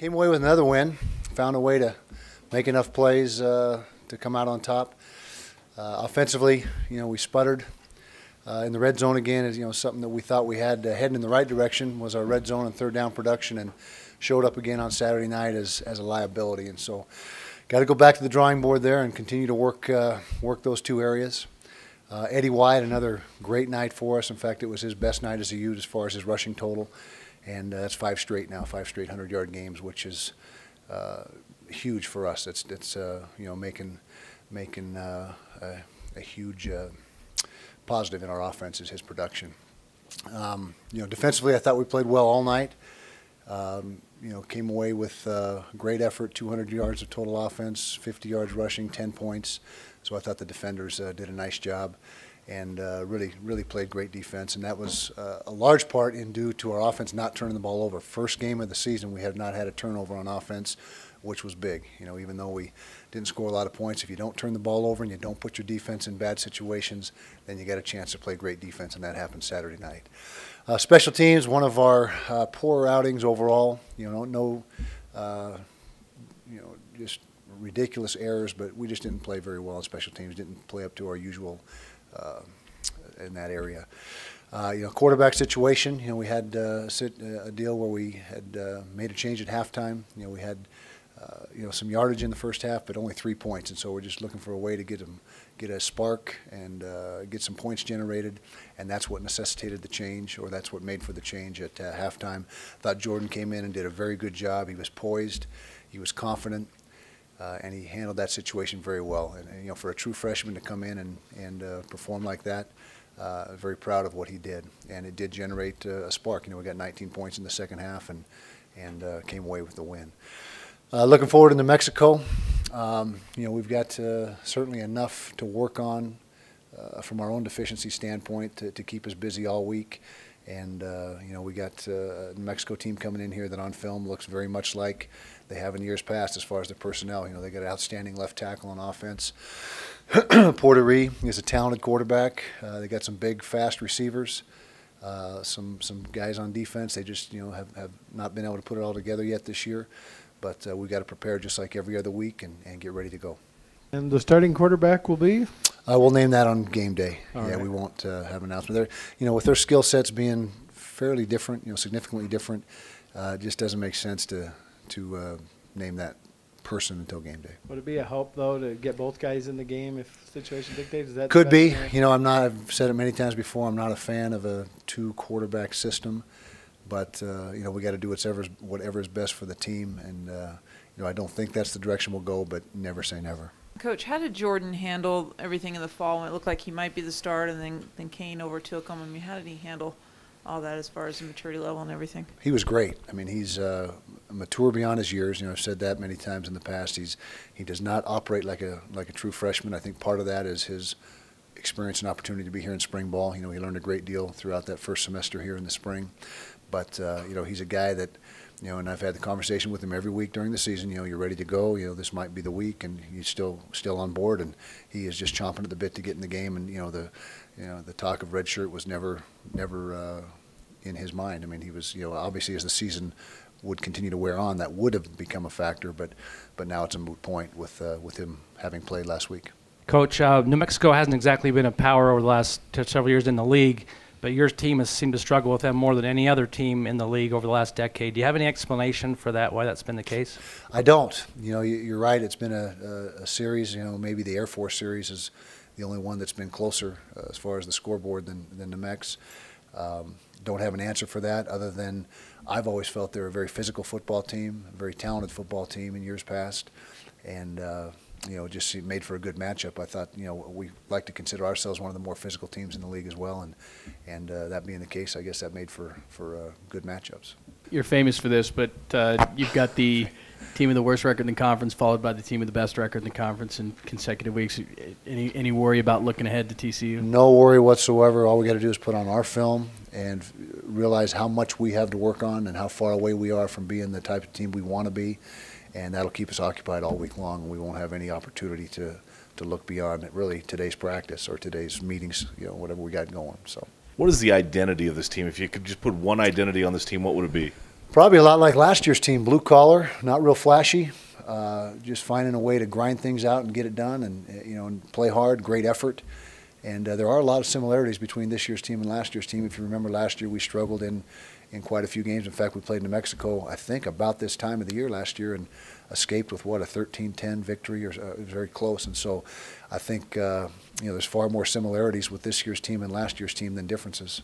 Came away with another win. Found a way to make enough plays to come out on top. Offensively, we sputtered in the red zone again. Is something that we thought we had heading in the right direction was our red zone and third down production, and showed up again on Saturday night as a liability. And so, got to go back to the drawing board there and continue to work those two areas. Eddie White, another great night for us. In fact, it was his best night as a youth as far as his rushing total. And that's 5 straight now, 5 straight 100-yard games, which is huge for us. It's making a huge positive in our offense is his production. Defensively, I thought we played well all night. Came away with great effort, 200 yards of total offense, 50 yards rushing, 10 points. So I thought the defenders did a nice job. And really played great defense, and that was a large part due to our offense not turning the ball over. First game of the season, we have not had a turnover on offense, which was big. Even though we didn't score a lot of points, if you don't turn the ball over and you don't put your defense in bad situations, then you get a chance to play great defense, and that happened Saturday night. Special teams, one of our poorer outings overall. Just ridiculous errors, but we just didn't play very well on special teams. Didn't play up to our usual. In that area. Quarterback situation, we had a deal where we had made a change at halftime. We had some yardage in the first half, but only 3 points, and so we're just looking for a way to get a spark and get some points generated, and that's what necessitated the change, or that's what made for the change at halftime. I thought Jordan came in and did a very good job. He was poised, he was confident. And he handled that situation very well. And for a true freshman to come in and perform like that, very proud of what he did. And it did generate a spark. We got 19 points in the second half and came away with the win. Looking forward into Mexico, we've got certainly enough to work on from our own deficiency standpoint to keep us busy all week. And, we got a Mexico team coming in here that on film looks very much like they have in years past as far as their personnel. They got an outstanding left tackle on offense. Portery is a talented quarterback. They got some big, fast receivers. Some guys on defense. They just, have not been able to put it all together yet this year. But we got to prepare just like every other week and get ready to go. And the starting quarterback will be? We'll name that on game day. All right. We won't have an announcement there. With their skill sets being fairly different, significantly different, it just doesn't make sense to name that person until game day. Would it be a help though to get both guys in the game if the situation dictates? Is that could be? I've said it many times before. I'm not a fan of a 2-quarterback system, but we got to do whatever is best for the team, and I don't think that's the direction we'll go, but never say never. Coach, how did Jordan handle everything in the fall when it looked like he might be the start, and then Kane overtook him? How did he handle all that as far as the maturity level and everything? He was great. He's mature beyond his years. I've said that many times in the past. He does not operate like a true freshman. I think part of that is his experience and opportunity to be here in spring ball. He learned a great deal throughout that first semester here in the spring. But he's a guy that. And I've had the conversation with him every week during the season. You're ready to go. This might be the week, and he's still on board. And he is just chomping at the bit to get in the game. And the talk of red shirt was never in his mind. He was obviously as the season would continue to wear on, that would have become a factor. But now it's a moot point with him having played last week. Coach, New Mexico hasn't exactly been a power over the last several years in the league. But your team has seemed to struggle with them more than any other team in the league over the last decade. Do you have any explanation for that, why that's been the case? I don't. You're right. It's been a series. Maybe the Air Force series is the only one that's been closer as far as the scoreboard than the Mex. Don't have an answer for that other than I've always felt they're a very physical football team, a very talented football team in years past. And just made for a good matchup. I thought, we like to consider ourselves one of the more physical teams in the league as well, and that being the case, I guess that made for good matchups. You're famous for this, but you've got the team with the worst record in the conference, followed by the team with the best record in the conference in consecutive weeks. Any worry about looking ahead to TCU? No worry whatsoever. All we got to do is put on our film and realize how much we have to work on and how far away we are from being the type of team we want to be. And that'll keep us occupied all week long. We won't have any opportunity to look beyond really today's practice or today's meetings, whatever we got going. So, what is the identity of this team? If you could just put one identity on this team, what would it be? Probably a lot like last year's team, blue collar, not real flashy, just finding a way to grind things out and get it done, and and play hard, great effort. And there are a lot of similarities between this year's team and last year's team. If you remember, last year we struggled in quite a few games. In fact, we played New Mexico, I think, about this time of the year last year, and escaped with what, a 13-10 victory, or it was very close. And so, I think there's far more similarities with this year's team and last year's team than differences.